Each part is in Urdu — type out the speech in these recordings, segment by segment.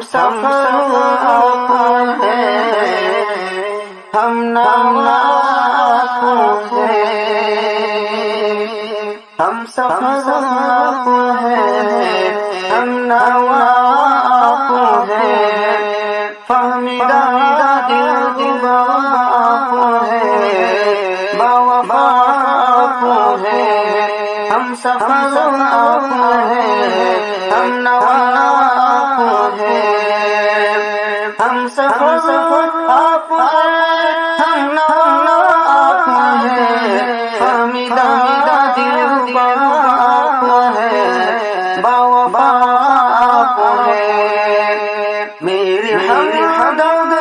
سفر آپ ہیں، ہم نوا آپ ہیں، ہم سفر آپ ہیں، ہم نوا آپ ہیں، فہمیدہ دل ربا آپ ہیں، باوفا آپ ہیں، ہم سفر آپ ہیں، ہم نوا آپ ہیں، ہم سفر آپ ہیں، ہم نوا آپ ہیں، فہمیدہ دل ربا آپ ہیں، باوفا آپ ہیں، میرے ہم درد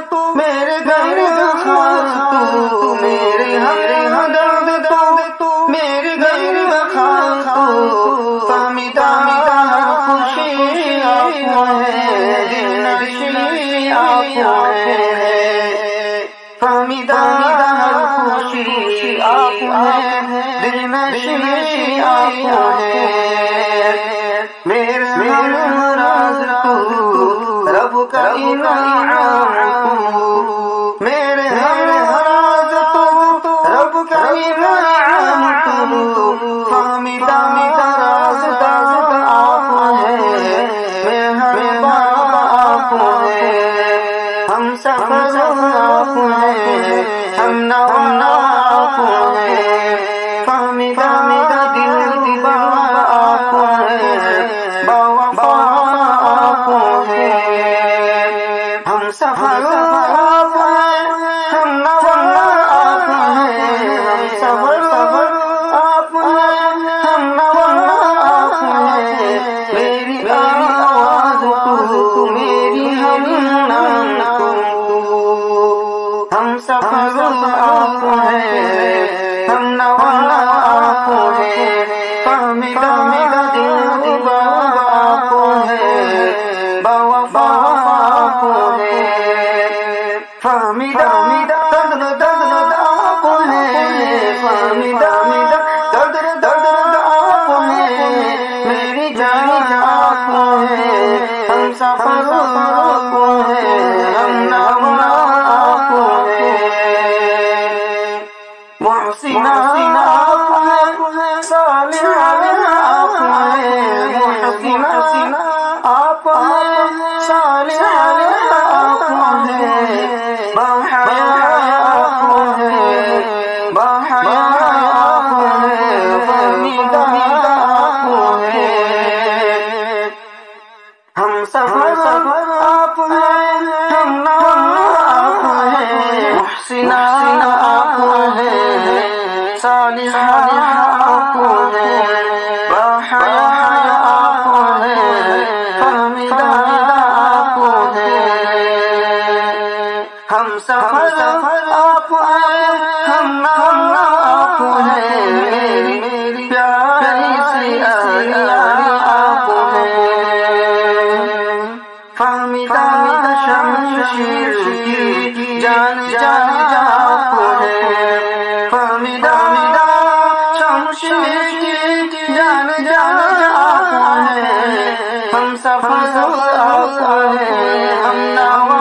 تو میرے غیر خاص تو، میرے ہم درد تو میرے غیر خاص تو، فہمیدہ خوشی آپ ہیں، دل نشی آپ ہیں، فہمیدہ خوشی آپ ہیں، دل نشی آپ ہیں، میرے ہم راز تو رب کا انعام تو، میرے ہم راز تو رب کا انعام تو، فہمیدہ راز آپ ہیں، مہرباں آپ ہیں، ہم سفر آپ ہیں، ہم نوا آپ ہیں، فہمیدہ دل ربا آپ ہیں، باوفا آپ ہیں، ہم سفر آپ ہیں، ہم نوا آپ ہیں، ہم سفر آپ ہیں، ہم نوا آپ ہیں، میری آواز تو میری ہم نام تو، ہم سفر آپ ہیں، ہم نوا آپ ہیں، فہمیدہ دل ربا آپ ہیں، باوفا آپ ہیں، فہمیدہ درد آپ ہیں، فہمیدہ درد آپ ہیں، میری جان آپ ہیں، ہم سفر آپ ہیں، ہم نوا آپ ہیں، محسنہ آپ ہیں، صالحہ آپ ہیں، محسنہ آپ ہیں، صالحہ آپ ہیں، باحیا آپ ہیں، باحیا آپ ہیں، فہمیدہ آپ ہیں، ہم سفر آپ ہیں، ہم نوا آپ ہیں، محسنہ آپ ہیں، صالحہ آپ ہیں، باحیا آپ ہیں، فہمیدہ آپ ہیں، ہم سفر آپ ہیں، ہم نوا آپ ہیں، میری پیاری سی یاری آپ ہیں، فہمیدہ شمشیر کی جان آپ ہیں، فہمیدہ شمشیر کی جان آپ ہیں، ہم سفر آپ ہیں، ہم نوا